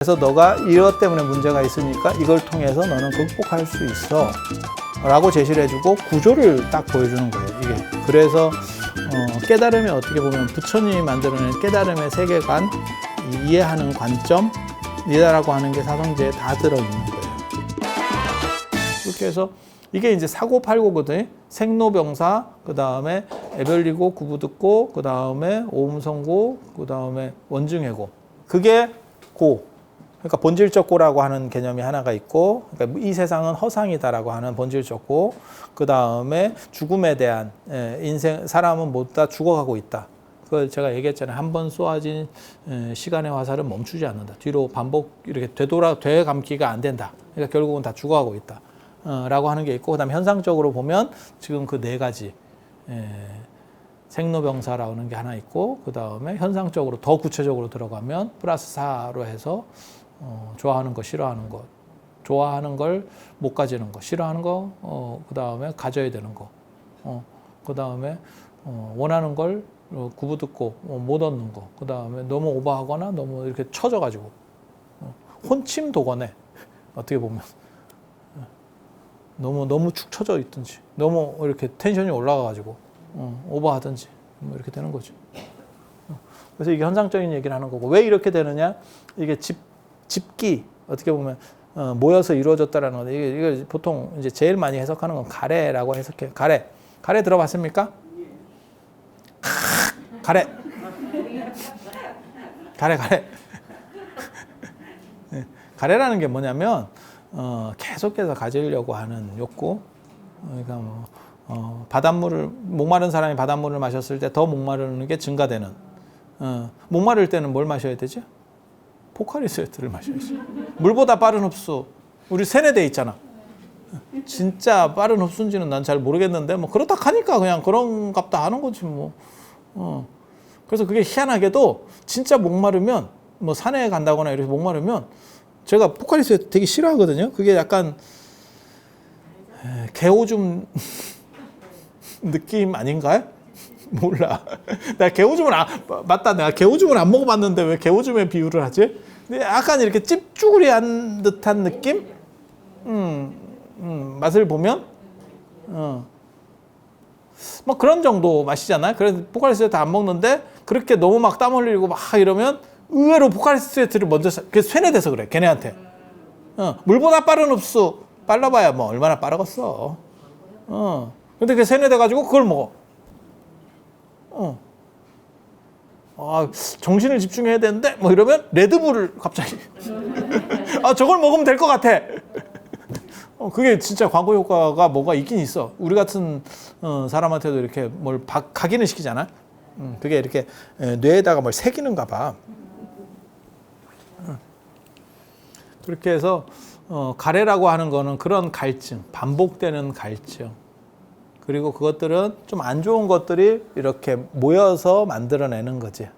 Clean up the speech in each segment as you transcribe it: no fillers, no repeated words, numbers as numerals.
그래서 너가 이것 때문에 문제가 있으니까 이걸 통해서 너는 극복할 수 있어 라고 제시를 해주고 구조를 딱 보여주는 거예요. 이게 그래서 깨달음이 어떻게 보면 부처님이 만들어낸 깨달음의 세계관, 이해하는 관점이다라고 하는 게 사성제에 다 들어있는 거예요. 그렇게 해서 이게 이제 사고팔고거든요. 생로병사, 그 다음에 애별리고 구부듣고, 그 다음에 오음성고, 그 다음에 원증해고. 그게 고. 그러니까 본질적 고라고 하는 개념이 하나가 있고, 그러니까 이 세상은 허상이다라고 하는 본질적 고. 그 다음에 죽음에 대한 인생, 사람은 모두 다 죽어가고 있다. 그걸 제가 얘기했잖아요. 한 번 쏘아진 시간의 화살은 멈추지 않는다. 뒤로 반복 이렇게 되감기가 안 된다. 그러니까 결국은 다 죽어가고 있다. 라고 하는 게 있고, 그 다음에 현상적으로 보면 지금 그 네 가지 생로병사라고 하는 게 하나 있고, 그 다음에 현상적으로 더 구체적으로 들어가면 플러스 4로 해서 좋아하는 거, 싫어하는 거, 좋아하는 걸 못 가지는 거, 싫어하는 거, 그 다음에 가져야 되는 거, 그 다음에 원하는 걸 구부듣고 못 얻는 거, 그 다음에 너무 오버하거나 너무 이렇게 처져가지고 혼침도거네. 어떻게 보면 너무 축 처져 있든지, 너무 이렇게 텐션이 올라가가지고 오버하든지 뭐 이렇게 되는 거죠. 그래서 이게 현상적인 얘기를 하는 거고, 왜 이렇게 되느냐? 이게 집기 어떻게 보면 모여서 이루어졌다라는 건데, 이게 보통 이제 제일 많이 해석하는 건 가래라고 해석해요. 가래 들어봤습니까? 가래. 가래라는 게 뭐냐면 계속해서 가지려고 하는 욕구. 그러니까 바닷물을, 목마른 사람이 바닷물을 마셨을 때 더 목마르는 게 증가되는. 목마를 때는 뭘 마셔야 되지? 포카리 스웨트를 마셔야지. 물보다 빠른 흡수. 우리 세뇌돼 있잖아. 진짜 빠른 흡수인지는 난 잘 모르겠는데, 뭐 그렇다 하니까 그냥 그런갑다 하는 거지 뭐. 그래서 그게 희한하게도 진짜 목마르면, 뭐 산에 간다거나 이렇게 목마르면, 제가 포카리 스웨트 되게 싫어하거든요. 그게 약간 개오줌 느낌 아닌가요? 몰라. 내가 개오줌을 맞다. 내가 개오줌을 안 먹어봤는데 왜 개오줌에 비유를 하지? 근데 약간 이렇게 찝쭈구리한 듯한 느낌? 맛을 보면, 뭐 그런 정도 맛이잖아요. 그래서 포카리 스웨트 안 먹는데 그렇게 너무 막 땀 흘리고 막 이러면 의외로 포카리 스웨트를 먼저 쇠뇌돼서 그래. 걔네한테. 물보다 빠른 흡수. 빨라봐야 뭐 얼마나 빠르겠어. 근데 그게 쇠뇌돼가지고 그걸 먹어. 정신을 집중해야 되는데 뭐 이러면 레드불을 갑자기 저걸 먹으면 될 것 같아. 그게 진짜 광고 효과가 뭐가 있긴 있어. 우리 같은 사람한테도 이렇게 뭘 각인을 시키잖아. 그게 이렇게 뇌에다가 뭘 새기는가 봐. 그렇게 해서 가래라고 하는 거는 그런 갈증, 반복되는 갈증. 그리고 그것들은 좀 안 좋은 것들이 이렇게 모여서 만들어내는 거지.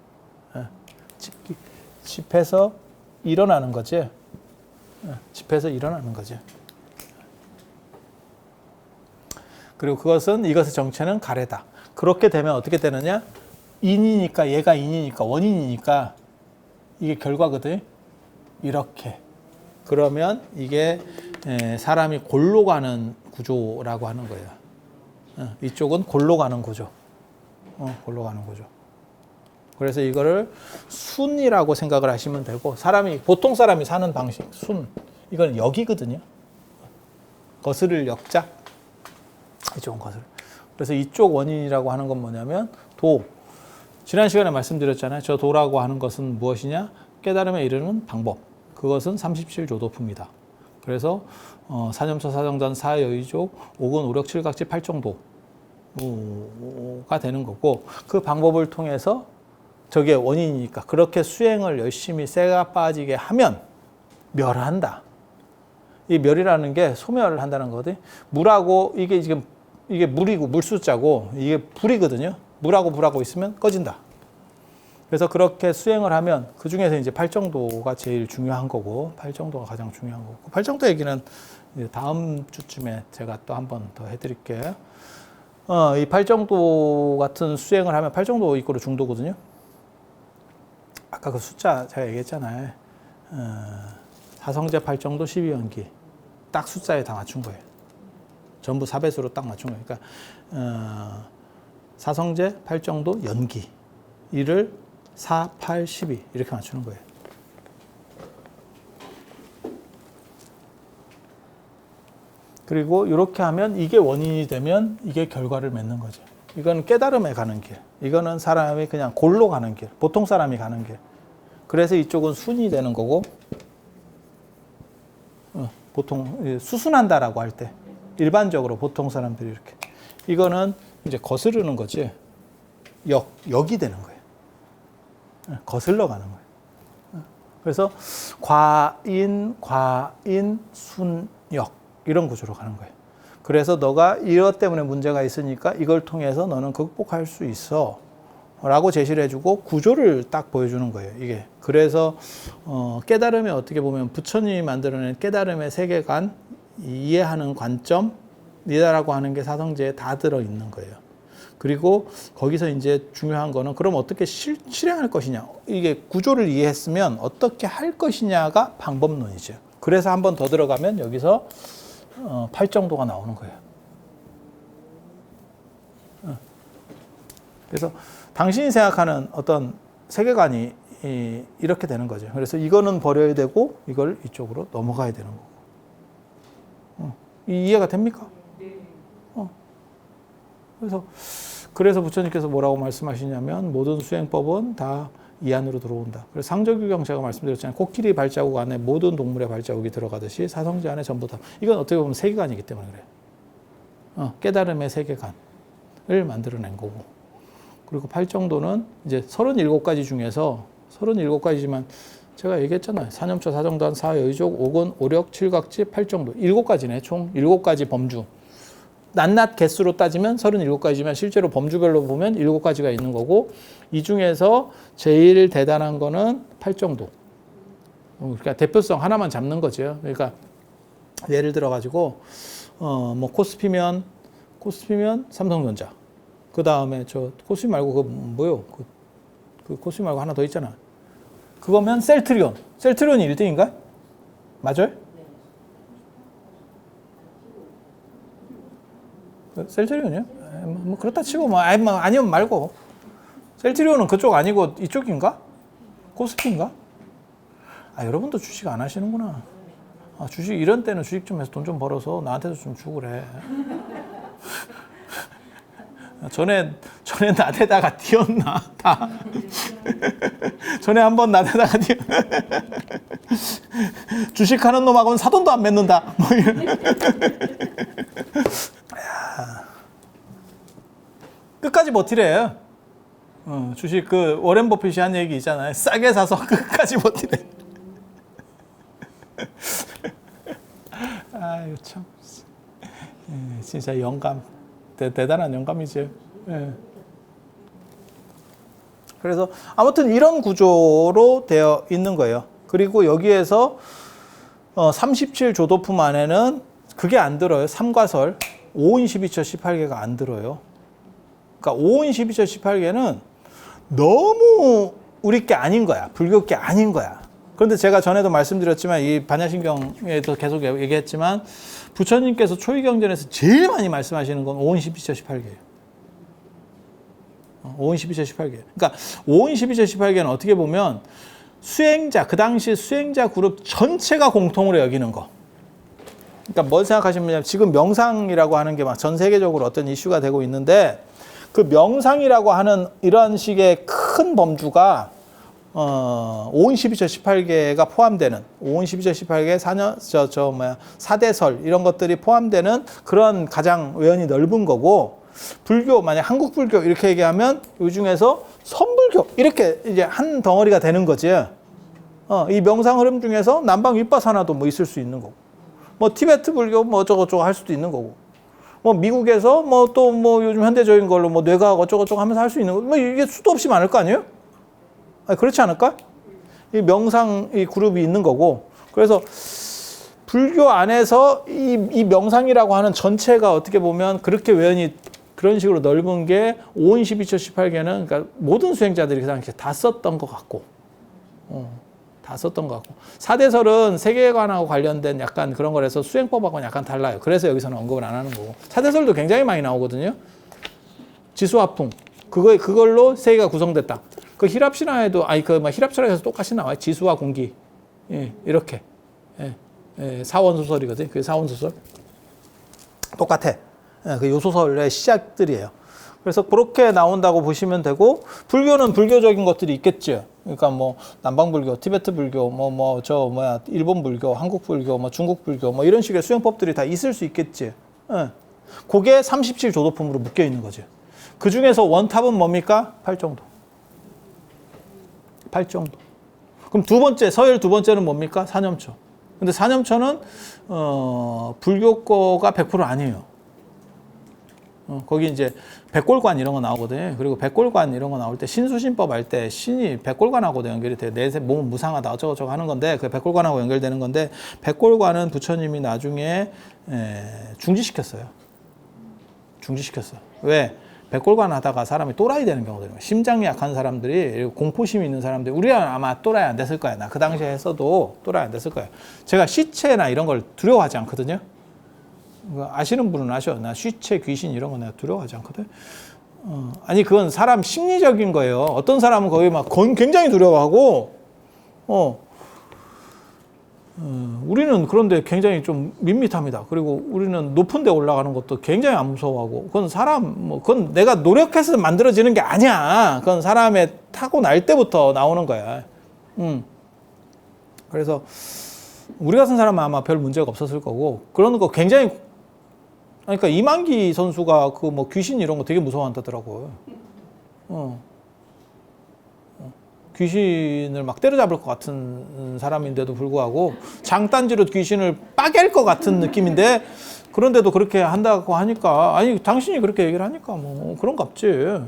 집에서 일어나는 거지. 집에서 일어나는 거지. 그리고 이것의 정체는 가래다. 그렇게 되면 어떻게 되느냐? 인이니까, 얘가 인이니까, 원인이니까 이게 결과거든. 이렇게. 그러면 이게 사람이 골로 가는 구조라고 하는 거예요. 이쪽은 골로 가는 구조. 골로 가는 구조. 그래서 이거를 순이라고 생각을 하시면 되고, 보통 사람이 사는 방식, 순. 이건 역이거든요. 거스를 역자. 이쪽은 거슬. 그래서 이쪽 원인이라고 하는 건 뭐냐면, 지난 시간에 말씀드렸잖아요. 저 도라고 하는 것은 무엇이냐? 깨달음에 이르는 방법. 그것은 37조도품이다. 그래서 사념처 사정단 사여의족 오근 오력 칠각지 팔정도가 되는 거고, 그 방법을 통해서 저게 원인이니까 그렇게 수행을 열심히 쇠가 빠지게 하면 멸한다. 이 멸이라는 게 소멸을 한다는 거거든요. 물하고 이게 물이고 물수자고 이게 불이거든요. 물하고 불하고 있으면 꺼진다. 그래서 그렇게 수행을 하면 그 중에서 이제 팔정도가 제일 중요한 거고, 팔정도가 가장 중요한 거고, 팔정도 얘기는 다음 주쯤에 제가 또 한 번 더 해드릴게요. 이 팔정도 같은 수행을 하면 팔정도 이꼬르 중도거든요. 아까 그 숫자 제가 얘기했잖아요. 사성제 8정도 12연기 딱 숫자에 다 맞춘 거예요. 전부 4배수로 딱 맞춘 거예요. 그러니까 사성제 8정도 연기 이를 4, 8, 12 이렇게 맞추는 거예요. 그리고 이렇게 하면 이게 원인이 되면 이게 결과를 맺는 거죠. 이건 깨달음에 가는 길. 이거는 사람이 그냥 골로 가는 길. 보통 사람이 가는 길. 그래서 이쪽은 순이 되는 거고 보통 수순한다라고 할 때 일반적으로 보통 사람들이 이렇게 이거는 이제 거스르는 거지. 역이 되는 거예요. 거슬러 가는 거예요. 그래서 과인, 순, 역 이런 구조로 가는 거예요. 그래서 너가 이것 때문에 문제가 있으니까 이걸 통해서 너는 극복할 수 있어 라고 제시를 해주고 구조를 딱 보여주는 거예요. 이게 그래서 깨달음에 어떻게 보면 부처님이 만들어낸 깨달음의 세계관 이해하는 관점이다라고 하는 게 사성제에 다 들어있는 거예요. 그리고 거기서 이제 중요한 거는 그럼 어떻게 실행할 것이냐. 이게 구조를 이해했으면 어떻게 할 것이냐가 방법론이죠. 그래서 한 번 더 들어가면 여기서 8정도가 나오는 거예요. 그래서 당신이 생각하는 어떤 세계관이 이렇게 되는 거죠. 그래서 이거는 버려야 되고 이걸 이쪽으로 넘어가야 되는 거고. 이해가 됩니까? 그래서 부처님께서 뭐라고 말씀하시냐면 모든 수행법은 다 이 안으로 들어온다. 그래서 상저규경 제가 말씀드렸잖아요. 코끼리 발자국 안에 모든 동물의 발자국이 들어가듯이 사성제 안에 전부 다. 이건 어떻게 보면 세계관이기 때문에 그래요. 깨달음의 세계관을 만들어낸 거고. 그리고 8정도는 이제 37가지 중에서 37가지지만 제가 얘기했잖아요. 사념초, 사정단, 사여의족, 오건, 오력, 칠각지, 8정도. 7가지네. 총 7가지 범주. 낱낱 개수로 따지면 37가지지만 실제로 범주별로 보면 7가지가 있는 거고 이 중에서 제일 대단한 거는 8정도. 그러니까 대표성 하나만 잡는 거죠. 그러니까 예를 들어 가지고 뭐 코스피면 삼성전자. 그 다음에 저 코스피 말고 그 뭐요? 그 코스피 말고 하나 더 있잖아. 그거면 셀트리온이 1등인가? 맞아요? 셀트리온이요? 뭐 그렇다 치고 뭐 아니면 말고 셀트리온은 그쪽 아니고 이쪽인가? 코스피인가? 여러분도 주식 안 하시는구나. 주식 이런 때는 주식 좀 해서 돈 좀 벌어서 나한테도 좀 주고 그래. 전에 나대다가 뛰었나? 다. 전에 한번 나대다가 주식하는 놈하고는 사돈도 안 맺는다. 뭐 이런. 끝까지 버티래. 주식 그 워렌 버핏이 한 얘기 있잖아요. 싸게 사서 끝까지 버티래. 아유 참. 진짜 영감. 대단한 영감이죠. 예. 그래서 아무튼 이런 구조로 되어 있는 거예요. 그리고 여기에서 37조도품 안에는 그게 안 들어요. 삼과설 5인 12처 18개가 안 들어요. 그러니까 5인 12처 18개는 너무 우리 게 아닌 거야. 불교 게 아닌 거야. 그런데 제가 전에도 말씀드렸지만 이 반야신경에도 계속 얘기했지만 부처님께서 초이경전에서 제일 많이 말씀하시는 건 5인 12처 18개예요. 5인 12처 18개. 그러니까 5인 12처 18개는 어떻게 보면 수행자, 그 당시 수행자 그룹 전체가 공통으로 여기는 거. 그러니까 뭘 생각하시면 지금 명상이라고 하는 게 막 전 세계적으로 어떤 이슈가 되고 있는데 그 명상이라고 하는 이런 식의 큰 범주가 5인 12처 18개가 포함되는 5인 12처 18개 사대설 이런 것들이 포함되는 그런 가장 외연이 넓은 거고 불교 만약 한국 불교 이렇게 얘기하면 이 중에서 선불교 이렇게 이제 한 덩어리가 되는 거지. 이 명상 흐름 중에서 남방 윗바사나도 뭐 있을 수 있는 거고 뭐 티베트 불교 뭐 어쩌고저쩌고 할 수도 있는 거고 뭐 미국에서 뭐 또 뭐 요즘 현대적인 걸로 뭐 뇌과학 어쩌고저쩌고 하면서 할 수 있는 거 뭐 이게 수도 없이 많을 거 아니에요? 그렇지 않을까? 이 명상 이 그룹이 있는 거고 그래서 불교 안에서 이 명상이라고 하는 전체가 어떻게 보면 그렇게 외연이 그런 식으로 넓은 게 5인 12처 18개는 그러니까 모든 수행자들이 그 당시에 다 썼던 것 같고 다 다 썼던 것 같고. 사대설은 세계관하고 관련된 약간 그런 거라서 수행법하고는 약간 달라요. 그래서 여기서는 언급을 안 하는 거고. 사대설도 굉장히 많이 나오거든요. 지수화풍. 그걸로 세계가 구성됐다. 그 히랍 신화에도, 히랍 철학에서 똑같이 나와요. 지수와 공기. 예, 이렇게. 사원소설이거든. 그게 사원소설. 똑같아. 예, 그 요소설의 시작들이에요. 그래서 그렇게 나온다고 보시면 되고, 불교는 불교적인 것들이 있겠죠. 그러니까 뭐 남방불교, 티베트 불교, 일본 불교, 한국 불교, 중국 불교, 이런 식의 수행법들이 다 있을 수 있겠지. 예. 그게 37조도품으로 묶여 있는 거죠. 그 중에서 원탑은 뭡니까? 8정도. 8정도. 그럼 두 번째, 서열 두 번째는 뭡니까? 사념처. 근데 사념처는 불교 거가 100% 아니에요. 거기 이제 백골관 이런 거 나오거든요. 그리고 백골관 이런 거 나올 때 신수신법 할 때 신이 백골관하고도 연결이 돼요. 내 몸은 무상하다 어쩌고저쩌고 하는 건데 그 백골관하고 연결되는 건데 백골관은 부처님이 나중에 중지시켰어요. 중지시켰어요. 왜? 백골관 하다가 사람이 또라이 되는 경우도 있어요. 심장이 약한 사람들이, 공포심이 있는 사람들이, 우리가 아마 또라이 안 됐을 거예요. 나 그 당시에 했어도 또라이 안 됐을 거예요. 제가 시체나 이런 걸 두려워하지 않거든요. 아시는 분은 아셔. 나 시체, 귀신 이런 거 내가 두려워하지 않거든. 아니, 그건 사람 심리적인 거예요. 어떤 사람은 거기 막 굉장히 두려워하고, 우리는 그런데 굉장히 좀 밋밋합니다. 그리고 우리는 높은 데 올라가는 것도 굉장히 안 무서워하고, 그건 그건 내가 노력해서 만들어지는 게 아니야. 그건 사람의 타고날 때부터 나오는 거야. 그래서 우리 같은 사람은 아마 별 문제가 없었을 거고, 그런 거 굉장히, 그러니까 이만기 선수가 귀신 이런 거 되게 무서워한다더라고요. 귀신을 막 때려잡을 것 같은 사람인데도 불구하고 장단지로 귀신을 빠갤 것 같은 느낌인데 그런데도 그렇게 한다고 하니까, 아니 당신이 그렇게 얘기를 하니까 뭐 그런갑지.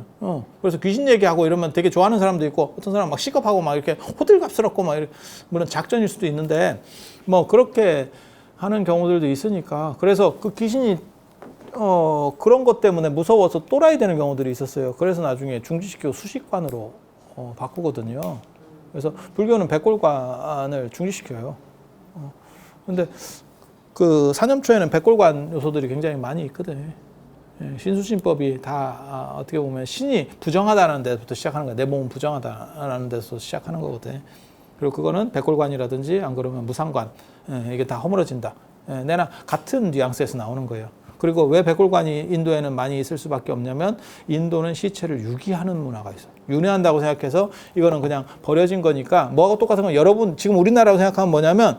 그래서 귀신 얘기하고 이러면 되게 좋아하는 사람도 있고, 어떤 사람 막 시겁하고 막 이렇게 호들갑스럽고 막 이렇게, 물론 작전일 수도 있는데 뭐 그렇게 하는 경우들도 있으니까, 그래서 그 귀신이 그런 것 때문에 무서워서 또라이 되는 경우들이 있었어요. 그래서 나중에 중지시키고 수식관으로 바꾸거든요. 그래서 불교는 백골관을 중지시켜요. 근데 그 사념초에는 백골관 요소들이 굉장히 많이 있거든. 신수신법이 다 어떻게 보면 신이 부정하다는 데서부터 시작하는 거야. 내 몸은 부정하다는 데서 시작하는 거거든. 그리고 그거는 백골관이라든지 안 그러면 무상관, 이게 다 허물어진다. 내나 같은 뉘앙스에서 나오는 거예요. 그리고 왜 백골관이 인도에는 많이 있을 수밖에 없냐면, 인도는 시체를 유기하는 문화가 있어요. 윤회한다고 생각해서 이거는 그냥 버려진 거니까, 뭐하고 똑같은 건, 여러분 지금 우리나라로 생각하면 뭐냐면,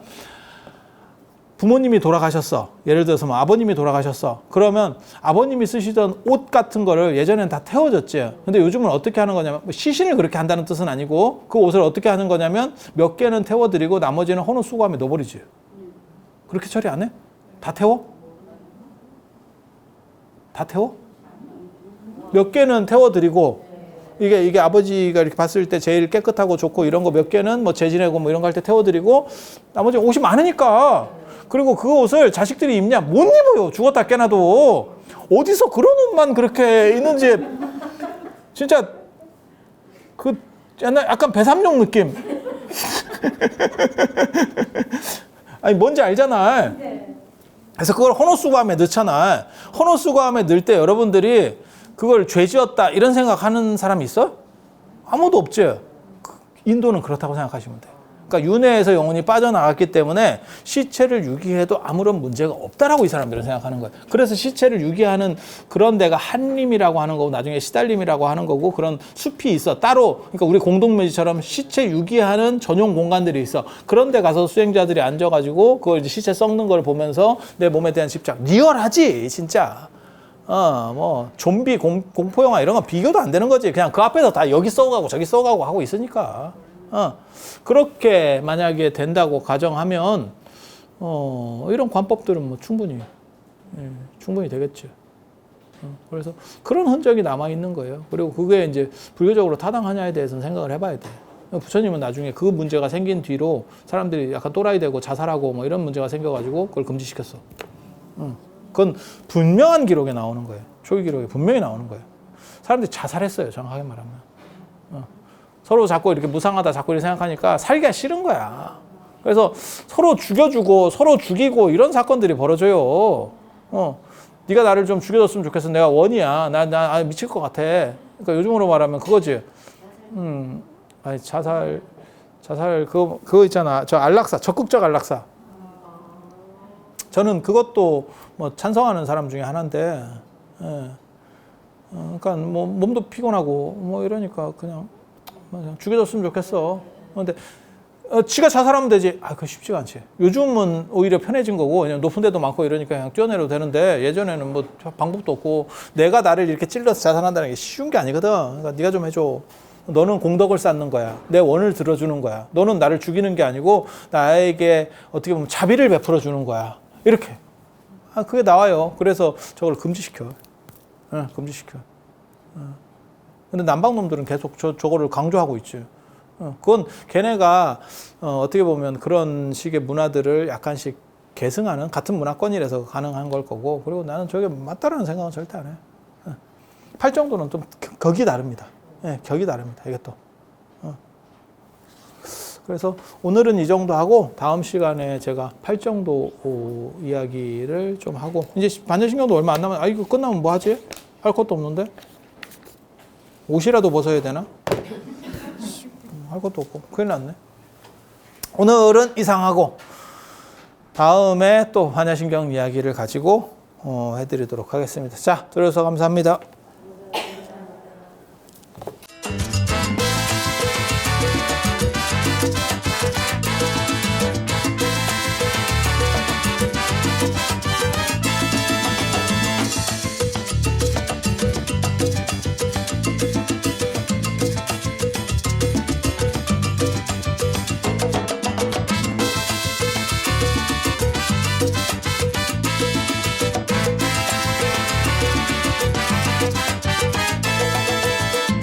부모님이 돌아가셨어. 예를 들어서 뭐 아버님이 돌아가셨어. 그러면 아버님이 쓰시던 옷 같은 거를 예전엔 다 태워졌지. 근데 요즘은 어떻게 하는 거냐면, 시신을 그렇게 한다는 뜻은 아니고, 그 옷을 어떻게 하는 거냐면 몇 개는 태워드리고 나머지는 헌옷수거함에 넣어버리지. 그렇게 처리 안 해? 다 태워? 다 태워? 몇 개는 태워드리고, 이게 아버지가 이렇게 봤을 때 제일 깨끗하고 좋고 이런 거 몇 개는 뭐 재지내고 뭐 이런 거 할 때 태워드리고, 나머지 옷이 많으니까. 그리고 그 옷을 자식들이 입냐? 못 입어요. 죽었다 깨나도. 어디서 그런 옷만 그렇게 있는지, 진짜 그 옛날 약간 배삼룡 느낌. 아니 뭔지 알잖아. 그래서 그걸 헌옷수거함에 넣잖아. 헌옷수거함에 넣을 때 여러분들이 그걸 죄지었다 이런 생각하는 사람이 있어? 아무도 없지. 인도는 그렇다고 생각하시면 돼요. 그러니까 윤회에서 영혼이 빠져나갔기 때문에 시체를 유기해도 아무런 문제가 없다라고 이 사람들은 생각하는 거예요. 그래서 시체를 유기하는 그런 데가 한림이라고 하는 거고, 나중에 시달림이라고 하는 거고, 그런 숲이 있어 따로. 그러니까 우리 공동묘지처럼 시체 유기하는 전용 공간들이 있어. 그런 데 가서 수행자들이 앉아가지고 그걸 이제 시체 썩는 걸 보면서 내 몸에 대한 집착, 리얼하지 진짜. 뭐 좀비 공포 영화 이런 거 비교도 안 되는 거지. 그냥 그 앞에서 다 여기 썩어가고 저기 썩어가고 하고 있으니까. 그렇게 만약에 된다고 가정하면 이런 관법들은 뭐 충분히 되겠죠. 그래서 그런 흔적이 남아 있는 거예요. 그리고 그게 이제 불교적으로 타당하냐에 대해서는 생각을 해봐야 돼. 부처님은 나중에 그 문제가 생긴 뒤로 사람들이 약간 또라이 되고 자살하고 뭐 이런 문제가 생겨가지고 그걸 금지시켰어. 그건 분명한 기록에 나오는 거예요. 초기 기록에 분명히 나오는 거예요. 사람들이 자살했어요. 정확하게 말하면. 서로 자꾸 이렇게 무상하다 자꾸 이렇게 생각하니까 살기가 싫은 거야. 그래서 서로 죽여주고 서로 죽이고 이런 사건들이 벌어져요. 네가 나를 좀 죽여줬으면 좋겠어. 내가 원이야. 나 미칠 것 같아. 그러니까 요즘으로 말하면 그거지. 아니 자살 그거 있잖아. 저 안락사, 적극적 안락사. 저는 그것도 뭐 찬성하는 사람 중에 하나인데, 예. 그러니까 뭐 몸도 피곤하고 뭐 이러니까 그냥 죽여줬으면 좋겠어. 근데 지가 자살하면 되지. 그거 쉽지가 않지. 요즘은 오히려 편해진 거고, 그냥 높은 데도 많고 이러니까 그냥 뛰어내려도 되는데, 예전에는 뭐 방법도 없고, 내가 나를 이렇게 찔러서 자살한다는 게 쉬운 게 아니거든. 그러니까 네가 좀 해줘. 너는 공덕을 쌓는 거야. 내 원을 들어주는 거야. 너는 나를 죽이는 게 아니고 나에게 어떻게 보면 자비를 베풀어 주는 거야. 이렇게. 그게 나와요. 그래서 저걸 금지시켜. 금지시켜. 근데 남방놈들은 계속 저거를 강조하고 있지. 그건 걔네가 어떻게 보면 그런 식의 문화들을 약간씩 계승하는 같은 문화권이라서 가능한 걸 거고, 그리고 나는 저게 맞다라는 생각은 절대 안 해. 팔 정도는 좀 격이 다릅니다. 격이 다릅니다. 이게 또. 그래서 오늘은 이 정도 하고 다음 시간에 제가 팔정도 이야기를 좀 하고, 이제 반전신경도 얼마 안 남았. 이거 끝나면 뭐 하지? 할 것도 없는데 옷이라도 벗어야 되나? 할 것도 없고 큰일 났네. 오늘은 이상하고 다음에 또 반야신경 이야기를 가지고 해드리도록 하겠습니다. 자, 들어서 감사합니다.